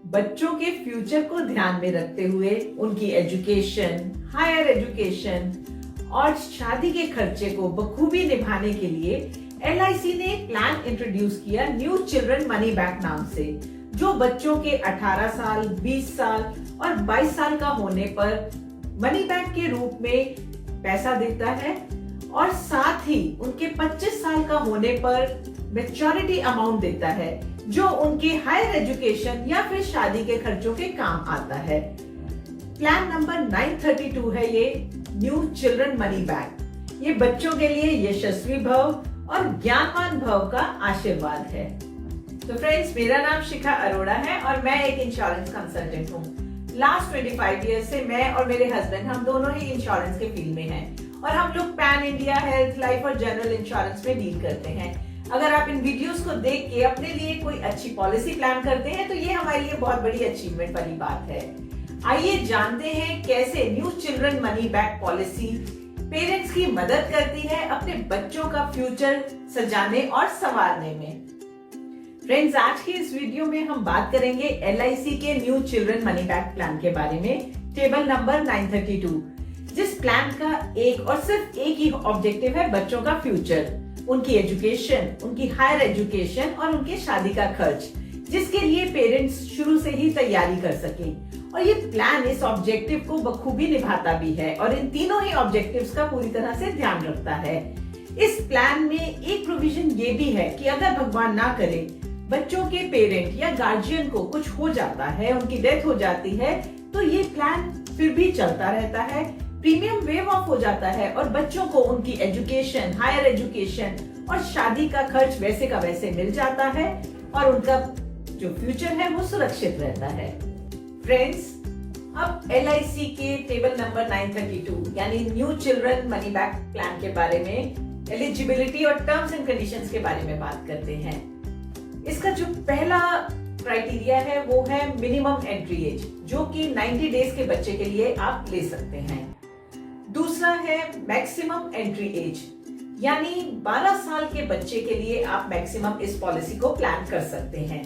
बच्चों के फ्यूचर को ध्यान में रखते हुए उनकी एजुकेशन, हायर एजुकेशन और शादी के खर्चे को बखूबी निभाने के लिए एलआईसी ने एक प्लान इंट्रोड्यूस किया न्यू चिल्ड्रन मनी बैक नाम से, जो बच्चों के 18 साल, 20 साल और 22 साल का होने पर मनी बैक के रूप में पैसा देता है और साथ ही उनके 25 साल का होने पर मैच्योरिटी अमाउंट देता है, जो उनके हायर एजुकेशन या फिर शादी के खर्चों के काम आता है। प्लान नंबर 932 है ये न्यू चिल्ड्रन मनी बैक। ये बच्चों के लिए यशस्वी भव और ज्ञानवान भव का आशीर्वाद है। तो फ्रेंड्स, मेरा नाम शिखा अरोड़ा है और मैं एक इंश्योरेंस कंसल्टेंट हूँ। लास्ट 25 ईयर से मैं और मेरे हस्बैंड हम दोनों ही इंश्योरेंस के फील्ड में हैं और हम लोग पैन इंडिया, हेल्थ, लाइफ और जनरल इंश्योरेंस में डील करते हैं। अगर आप इन वीडियोस को देख के अपने लिए कोई अच्छी पॉलिसी प्लान करते हैं तो ये हमारे लिए बहुत बड़ी अचीवमेंट वाली बात है। आइए जानते हैं कैसे new children money back policy parents की मदद करती है अपने बच्चों का फ्यूचर सजाने और संवारने में। फ्रेंड्स, आज की इस वीडियो में हम बात करेंगे एलआईसी के new children money back plan के बारे में, टेबल नंबर 932, जिस प्लान का एक और सिर्फ एक ही ऑब्जेक्टिव है बच्चों का फ्यूचर, उनकी एजुकेशन, उनकी हायर एजुकेशन और उनके शादी का खर्च, जिसके लिए पेरेंट्स शुरू से ही तैयारी कर सकें। और ये प्लान इस ऑब्जेक्टिव को बखूबी निभाता भी है और इन तीनों ही ऑब्जेक्टिव्स का पूरी तरह से ध्यान रखता है। इस प्लान में एक प्रोविजन ये भी है कि अगर भगवान ना करे बच्चों के पेरेंट या गार्जियन को कुछ हो जाता है, उनकी डेथ हो जाती है, तो ये प्लान फिर भी चलता रहता है, प्रीमियम वेव ऑफ हो जाता है और बच्चों को उनकी एजुकेशन, हायर एजुकेशन और शादी का खर्च वैसे का वैसे मिल जाता है और उनका जो फ्यूचर है वो सुरक्षित रहता है। फ्रेंड्स, अब एलआईसी के टेबल नंबर 932 यानी new children money back plan के बारे में, एलिजिबिलिटी और टर्म्स एंड कंडीशंस के बारे में बात करते हैं। इसका जो पहला क्राइटेरिया है वो है मिनिमम एंट्री एज, जो कि 90 डेज के बच्चे के लिए आप ले सकते हैं। दूसरा है मैक्सिमम एंट्री एज, यानी 12 साल के बच्चे के लिए आप मैक्सिमम इस पॉलिसी को प्लान कर सकते हैं।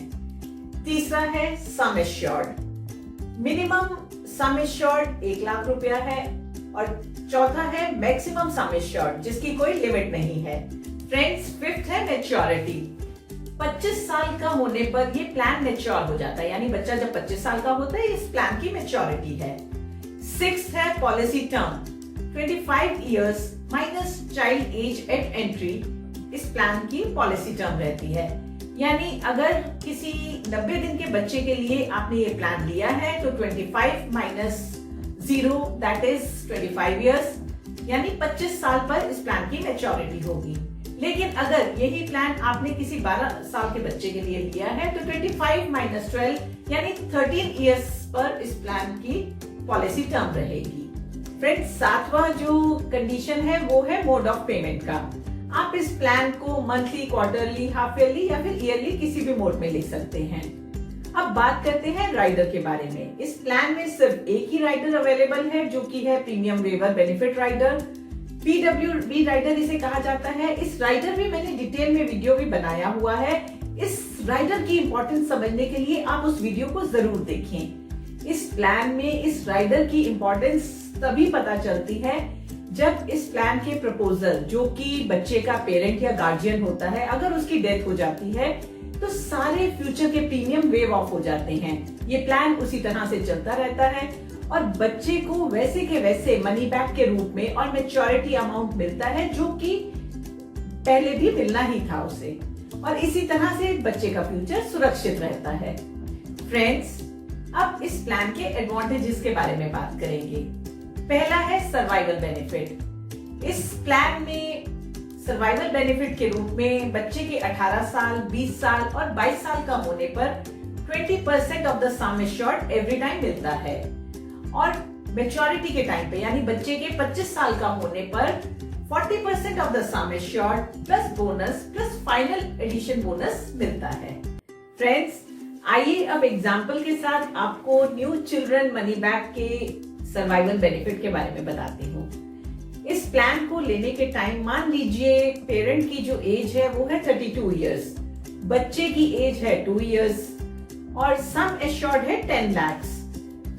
तीसरा है sum assured, minimum sum assured 1 lakh रुपया है और चौथा है मैक्सिमम सम एश्योर्ड, जिसकी कोई लिमिट नहीं है। फ्रेंड्स, फिफ्थ है मैच्योरिटी। 25 साल का होने पर ये प्लान मैच्योर हो जाता है, यानी बच्चा जब 25 साल का होता है इस प्लान की मैच्योरिटी है। सिक्स्थ है policy term, 25 years minus child age at entry इस प्लान की पॉलिसी टर्म रहती है। यानी अगर किसी 90 दिन के बच्चे के लिए आपने ये प्लान लिया है तो 25 माइनस 0 दैट इज 25 इयर्स, यानी 25 साल पर इस प्लान की मैच्योरिटी होगी। लेकिन अगर यही प्लान आपने किसी 12 साल के बच्चे के लिए लिया है तो 25 माइनस 12 यानी 13 इयर्स पर इस प्लान की पॉलिसी टर्म रहेगी। फ्रेंड्स, सातवां जो कंडीशन है वो है मोड ऑफ पेमेंट का। आप इस प्लान को मंथली, क्वार्टरली, हाफ ईयरली या फिर ईयरली किसी भी मोड में ले सकते हैं। अब बात करते हैं राइडर के बारे में। इस प्लान में सिर्फ एक ही राइडर अवेलेबल है, जो कि है premium waiver benefit rider, PWB rider इसे कहा जाता है। इस राइडर में मैंने डिटेल में वीडियो भी बनाया हुआ है। इस राइडर की इंपॉर्टेंस समझने के लिए आप उस वीडियो को जरूर देखें। इस प्लान में इस राइडर की इंपॉर्टेंस तभी पता चलती है जब इस प्लान के प्रपोजल, जो कि बच्चे का पेरेंट या गार्जियन होता है, अगर उसकी डेथ हो जाती है तो सारे फ्यूचर के प्रीमियम वेव ऑफ हो जाते हैं। ये प्लान उसी तरह से चलता रहता है और बच्चे को वैसे के वैसे मनी बैक के रूप में और मैच्योरिटी अमाउंट मिलता है, जो कि पहले भी मिलना ही था उसे, और इसी तरह से बच्चे का फ्यूचर सुरक्षित रहता है। फ्रेंड्स, अब इस प्लान के एडवांटेजेस के बारे में बात करेंगे। पहला है सर्वाइवल बेनिफिट। इस प्लान में सर्वाइवल बेनिफिट के रूप में बच्चे के 18 साल, 20 साल और 22 साल का होने पर 20% of the sum assured every time मिलता है और मैच्योरिटी के टाइम पे यानी बच्चे के 25 साल का होने पर 40% of the sum assured plus bonus plus final addition bonus मिलता है। फ्रेंड्स, आइए अब एग्जाम्पल के साथ आपको न्यू चिल्ड्रन मनी बैक के सर्वाइवल बेनिफिट के बारे में बताती हूँ। इस प्लान को लेने के टाइम मान लीजिए पेरेंट की जो एज है वो है 32 इयर्स, बच्चे की एज है 2 इयर्स और सम एश्योर्ड है 10 लाख।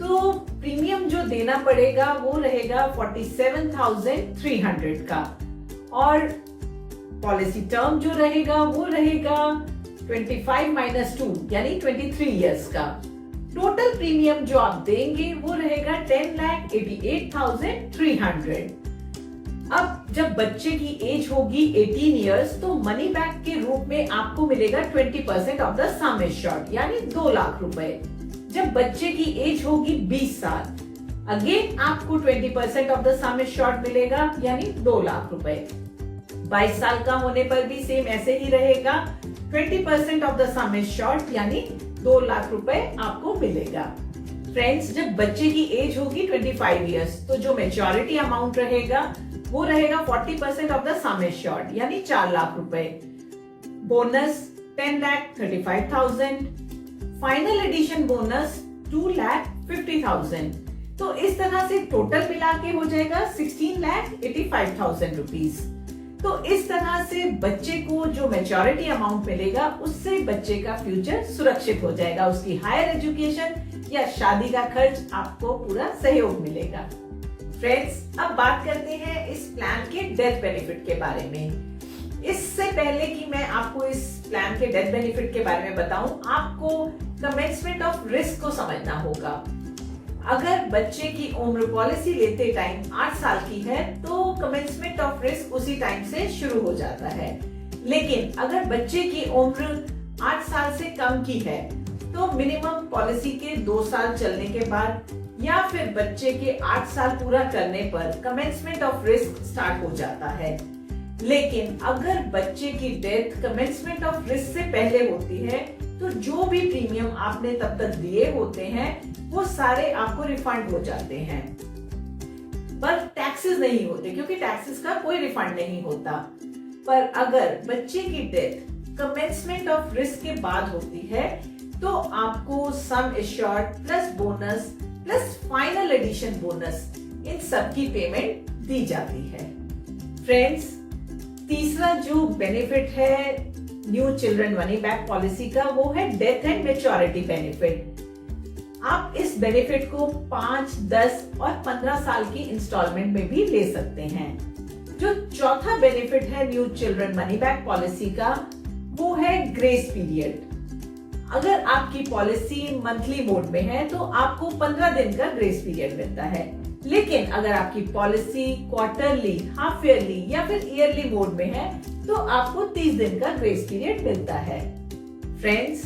तो प्रीमियम जो देना पड़ेगा वो रहेगा 47,300 का, और पॉलिसी टर्म जो रहेगा वो रहेगा 25 - 2 यानी 23 इयर्स का। टोटल प्रीमियम जो आप देंगे वो रहेगा 10,88,300। अब जब बच्चे की एज होगी 18 इयर्स तो मनी बैक के रूप में आपको मिलेगा 20% ऑफ द सम एश्योर्ड यानी 2 लाख रुपए। जब बच्चे की एज होगी 20 साल, अगेन आपको 20% ऑफ द सम एश्योर्ड मिलेगा यानी 2 लाख रुपए। 22 साल का होने पर भी सेम ऐसे ही रहेगा, 20% ऑफ द सम एश्योर्ड यानी 2 लाख रुपए आपको मिलेगा। फ्रेंड्स, जब बच्चे की एज होगी 25 इयर्स तो जो मेच्योरिटी अमाउंट रहेगा वो रहेगा 40% ऑफ द सम एश्योर्ड यानी 4 लाख रुपए। Bonus 10,35,000, final addition bonus 2,50,000। तो इस तरह से टोटल मिला के हो जाएगा 16,85,000 रुपीज। तो इस तरह से बच्चे को जो मैच्योरिटी अमाउंट मिलेगा उससे बच्चे का फ्यूचर सुरक्षित हो जाएगा, उसकी हायर एजुकेशन या शादी का खर्च आपको पूरा सहयोग मिलेगा। फ्रेंड्स, अब बात करते हैं इस प्लान के डेथ बेनिफिट के बारे में। इससे पहले कि मैं आपको इस प्लान के डेथ बेनिफिट के बारे में बताऊं, आपको कमेंसमेंट ऑफ रिस्क को समझना होगा। अगर बच्चे की उम्र पॉलिसी लेते टाइम 8 साल की है तो कमेंसमेंट ऑफ रिस्क उसी टाइम से शुरू हो जाता है। लेकिन अगर बच्चे की उम्र 8 साल से कम की है तो मिनिमम पॉलिसी के 2 साल चलने के बाद या फिर बच्चे के 8 साल पूरा करने पर कमेंसमेंट ऑफ रिस्क स्टार्ट हो जाता है। लेकिन अगर बच्चे की डेथ कमेंसमेंट ऑफ रिस्क से पहले होती है तो जो भी प्रीमियम आपने तब तक दिए होते हैं वो सारे आपको रिफंड हो जाते हैं, पर टैक्सेस नहीं होते क्योंकि टैक्सेस का कोई रिफंड नहीं होता। पर अगर बच्चे की डेथ कमेंसमेंट ऑफ रिस्क के बाद होती है तो आपको sum assured plus bonus plus final addition bonus इन सब की पेमेंट दी जाती है। फ्रेंड्स, तीसरा जो बेनिफिट है new children money back policy का वो है डेथ एंड मैच्योरिटी बेनिफिट। आप इस बेनिफिट को 5, 10 और 15 साल की इंस्टॉलमेंट में भी ले सकते हैं। जो चौथा बेनिफिट है new children money back policy का वो है ग्रेस पीरियड। अगर आपकी पॉलिसी मंथली मोड में है तो आपको 15 दिन का ग्रेस पीरियड मिलता है, लेकिन अगर आपकी पॉलिसी क्वार्टरली, हाफ ईयरली या फिर ईयरली मोड में है तो आपको 30 दिन का ग्रेस पीरियड मिलता है। फ्रेंड्स,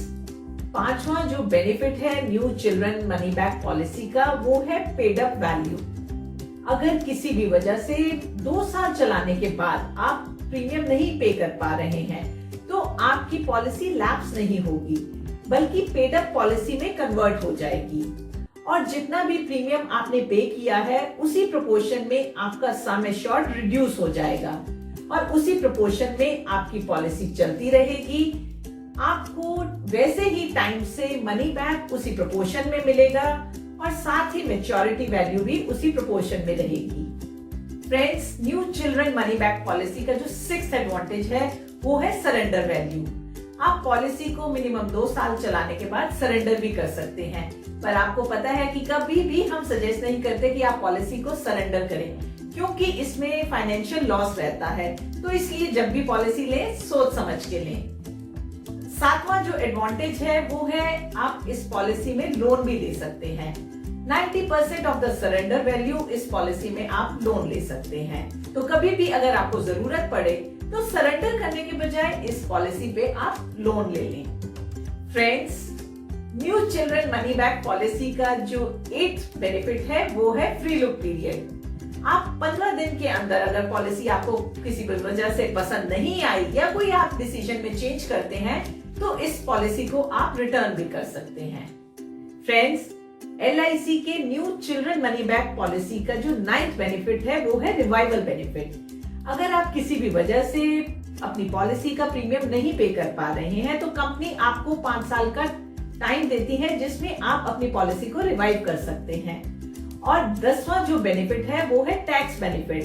पांचवा जो बेनिफिट है new children money back policy का वो है पेड अप वैल्यू। अगर किसी भी वजह से 2 साल चलाने के बाद आप प्रीमियम नहीं पे कर पा रहे हैं तो आपकी पॉलिसी लैप्स नहीं होगी बल्कि पेड अप पॉलिसी में कन्वर्ट हो जाएगी, और जितना भी प्रीमियम आपने पे किया है उसी प्रोपोर्शन में आपका सम एश्योर्ड रिड्यूस हो जाएगा और उसी प्रोपोर्शन में आपकी पॉलिसी चलती रहेगी। आपको वैसे ही टाइम से मनी बैक उसी प्रोपोर्शन में मिलेगा और साथ ही मैच्योरिटी वैल्यू भी उसी प्रोपोर्शन में रहेगी। Friends, new children money back policy का जो 6th एडवांटेज है वो है सरेंडर वैल्यू। आप पॉलिसी को मिनिमम 2 साल चलाने के बाद सरेंडर भी कर सकते हैं, पर आपको पता है कि कभी भी हम सजेस्ट नहीं करते कि आप पॉलिसी को सरेंडर करें क्योंकि इसमें फाइनेंशियल लॉस रहता है। तो इसलिए जब भी पॉलिसी लें सोच समझ के लें। 7वां जो एडवांटेज है वो है आप इस पॉलिसी में लोन भी ले सकते हैं। 90% ऑफ द सरेंडर वैल्यू इस पॉलिसी में आप लोन ले सकते हैं। तो कभी भी अगर आपको जरूरत पड़े तो सरेंडर करने के बजाय इस पॉलिसी पे आप लोन ले लें। Friends, new children money back policy का जो 8th बेनिफिट है वो है फ्री लुक पीरियड। आप 15 दिन के अंदर अगर पॉलिसी आपको किसी भी वजह से पसंद नहीं आई या कोई आप डिसीजन में चेंज करते हैं तो इस पॉलिसी को आप रिटर्न भी कर सकते हैं। फ्रेंड्स, LIC के new children money back policy का जो 9th बेनिफिट है वो है रिवाइवल बेनिफिट। अगर आप किसी भी वजह से अपनी पॉलिसी का प्रीमियम नहीं पे कर पा रहे हैं तो कंपनी आपको 5 साल का टाइम देती है जिसमें आप अपनी पॉलिसी को रिवाइव कर सकते हैं। और 10वां जो बेनिफिट है वो है टैक्स बेनिफिट।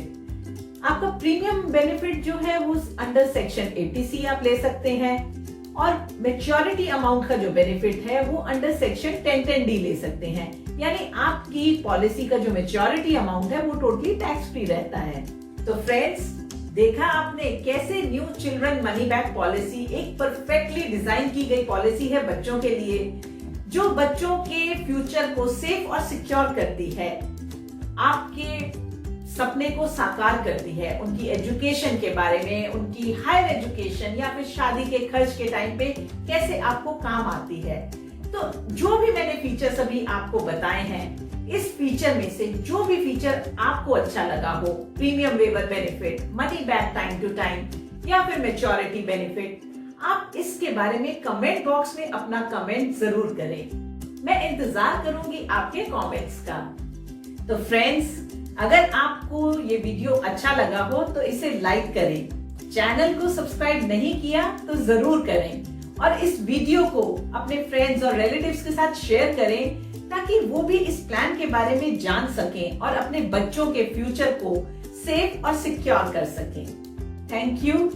आपका प्रीमियम बेनिफिट जो है वो अंडर सेक्शन 80C आप ले सकते हैं। और मेच्योरिटी अमाउंट का जो बेनिफिट है वो अंडर सेक्शन 1010D ले सकते हैं, यानी आपकी पॉलिसी का जो मेच्योरिटी अमाउंट है वो टोटली टैक्स फ्री रहता है। तो फ्रेंड्स, देखा आपने कैसे new children money back policy एक परफेक्टली डिजाइन की गई पॉलिसी है बच्चों के लिए, जो बच्चों के फ्यूचर को सेफ और सिक्योर करती है, आपके सपने को साकार करती है, उनकी एजुकेशन के बारे में, उनकी हायर एजुकेशन या फिर शादी के खर्च के टाइम पे कैसे आपको काम आती है। तो जो भी मैंने फीचर्स अभी आपको बताए हैं, इस फीचर में से जो भी फीचर आपको अच्छा लगा हो, premium waiver benefit, money back time to time या फिर मैच्योरिटी बेनिफिट, आप इसके बारे में कमेंट बॉक्स में अपना कमेंट जरूर करें। मैं इंतजार करूंगी आपके कमेंट्स का। तो फ्रेंड्स, अगर आपको ये वीडियो अच्छा लगा हो तो इसे लाइक करें, चैनल को सब्सक्राइब नहीं किया तो जरूर करें और इस वीडियो को अपने फ्रेंड्स और रिलेटिव्स के साथ शेयर करें ताकि वो भी इस प्लान के बारे में जान सकें और अपने बच्चों के फ्यूचर को सेफ और सिक्योर कर सकें। Thank you.